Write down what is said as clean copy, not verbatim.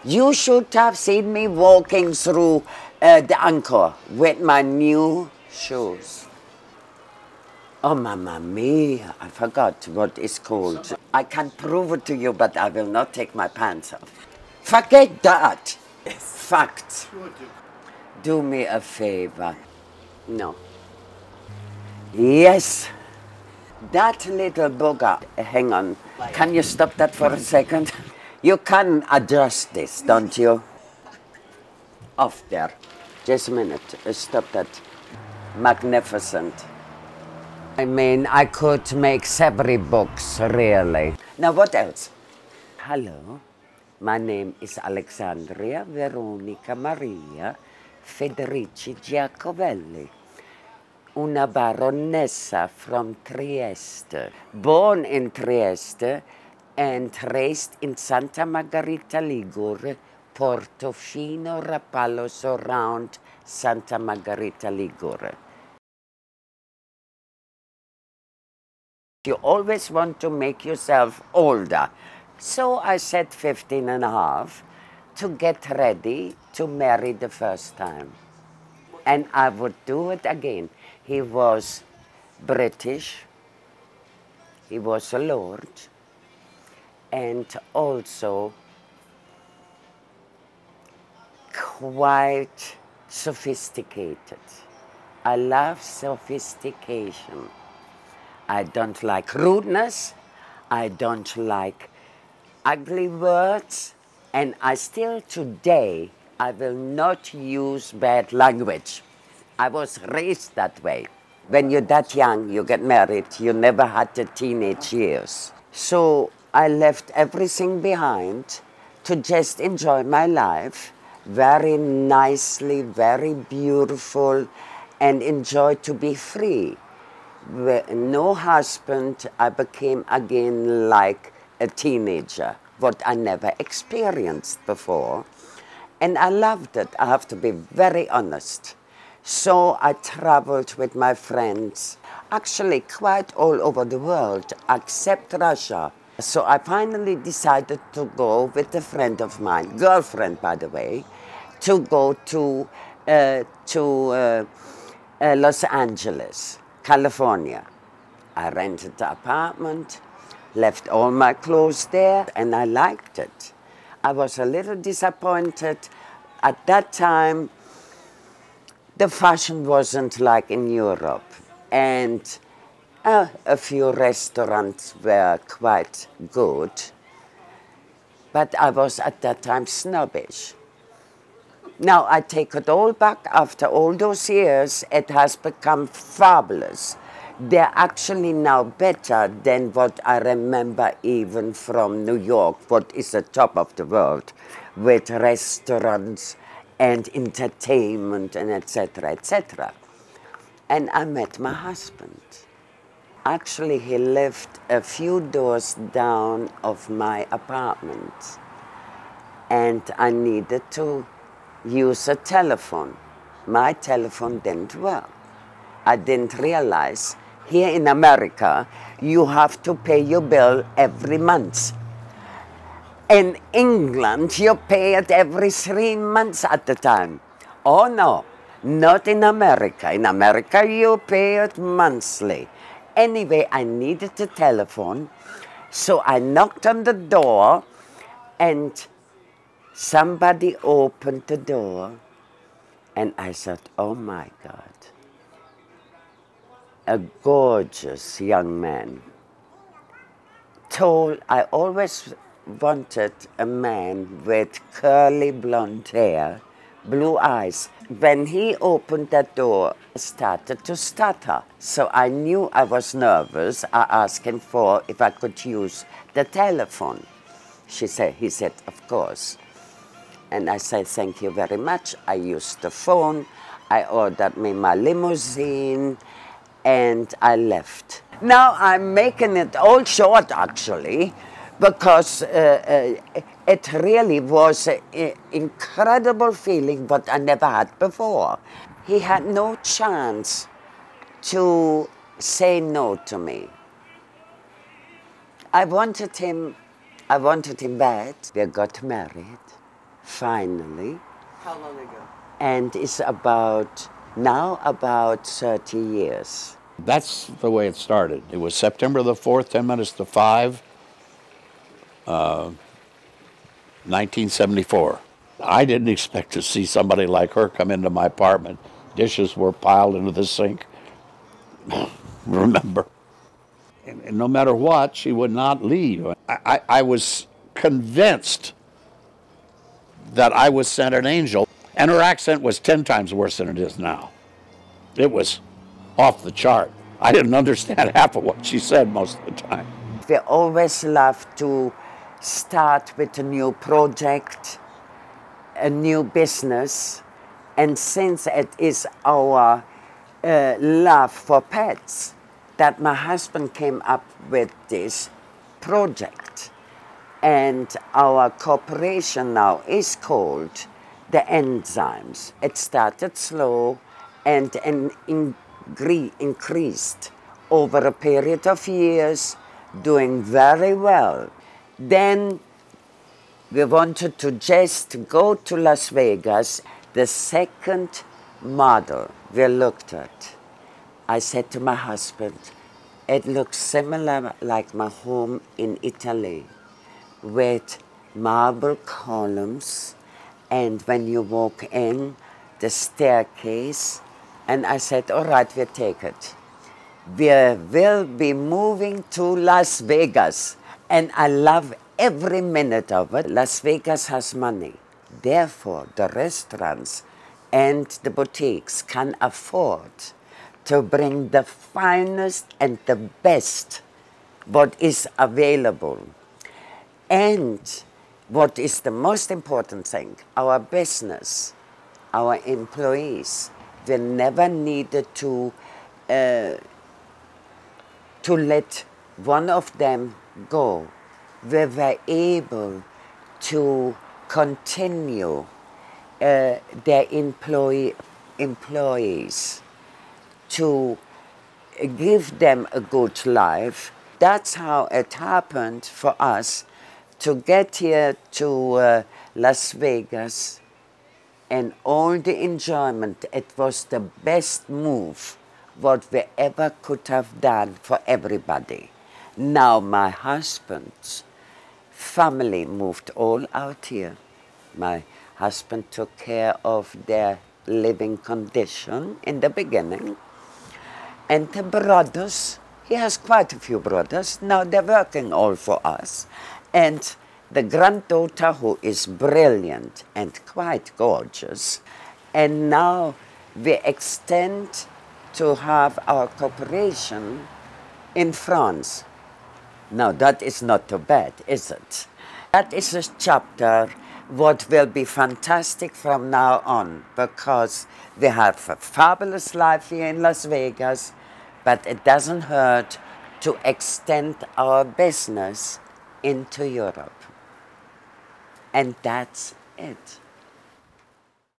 You should have seen me walking through the Anchor with my new shoes. Oh, mamma mia, I forgot what it's called. I can prove it to you, but I will not take my pants off. Forget that. Fact. Do me a favor. No. Yes. That little bugger. Hang on. Can you stop that for a second? You can adjust this, don't you? Off there. Just a minute. Stop that. Magnificent. I mean, I could make several books, really. Now, what else? Hello. My name is Alexandria Veronica Maria Federici Giacovelli, una baronessa from Trieste, born in Trieste and raised in Santa Margherita Ligure, Portofino, Rapallo, surround Santa Margherita Ligure. You always want to make yourself older. So I said 15 and a half to get ready to marry the first time. And I would do it again. He was British, he was a lord, and also quite sophisticated. I love sophistication. I don't like rudeness, I don't like ugly words, and I still today, I will not use bad language. I was raised that way. When you're that young, you get married, you never had the teenage years. So I left everything behind to just enjoy my life very nicely, very beautiful, and enjoy to be free. With no husband, I became again like a teenager, what I never experienced before. And I loved it, I have to be very honest. So I traveled with my friends, actually quite all over the world, except Russia. So I finally decided to go with a friend of mine, girlfriend by the way, to go to Los Angeles, California. I rented an apartment, left all my clothes there, and I liked it. I was a little disappointed. At that time, the fashion wasn't like in Europe, and a few restaurants were quite good, but I was at that time snobbish. Now I take it all back. After all those years, it has become fabulous. They're actually now better than what I remember even from New York, what is the top of the world, with restaurants and entertainment and etc., etc. And I met my husband. Actually, he lived a few doors down of my apartment, and I needed to use a telephone. My telephone didn't work. I didn't realize here in America, you have to pay your bill every month. In England, you pay it every 3 months at a time. Oh no, not in America. In America, you pay it monthly. Anyway, I needed a telephone, so I knocked on the door, and somebody opened the door, and I thought, oh my God. A gorgeous young man. Tall, I always wanted a man with curly blonde hair, blue eyes. When he opened that door, I started to stutter. So I knew I was nervous. I asked him if I could use the telephone. He said, of course. And I said, thank you very much. I used the phone. I ordered me my limousine, and I left. Now I'm making it all short, actually, because it really was an incredible feeling, what I never had before. He had no chance to say no to me. I wanted him bad. We got married. finally. How long ago? And it's now about 30 years. That's the way it started. It was September the 4th, 10 minutes to 5, 1974. I didn't expect to see somebody like her come into my apartment. Dishes were piled into the sink. Remember? And no matter what, she would not leave. I was convinced that I was sent an angel, and her accent was 10 times worse than it is now. It was off the chart. I didn't understand half of what she said most of the time. We always love to start with a new project, a new business, and since it is our love for pets, that my husband came up with this project. And our corporation now is called the Enzymes. It started slow and increased over a period of years, doing very well. Then we wanted to just go to Las Vegas. The second model we looked at, I said to my husband, it looks similar like my home in Italy, with marble columns, and when you walk in, the staircase. And I said, all right, we'll take it. We will be moving to Las Vegas, and I love every minute of it. Las Vegas has money. Therefore, the restaurants and the boutiques can afford to bring the finest and the best what is available. And what is the most important thing, our business, our employees, we never needed to let one of them go. We were able to continue their employees, to give them a good life. That's how it happened for us to get here to Las Vegas, and all the enjoyment. It was the best move what we ever could have done for everybody. Now my husband's family moved all out here. My husband took care of their living condition in the beginning. And the brothers, he has quite a few brothers, now they're working all for us. And the granddaughter, who is brilliant and quite gorgeous. And now we extend to have our corporation in France. Now that is not too bad, is it? That is a chapter what will be fantastic from now on, because we have a fabulous life here in Las Vegas, but it doesn't hurt to extend our business into Europe. And that's it.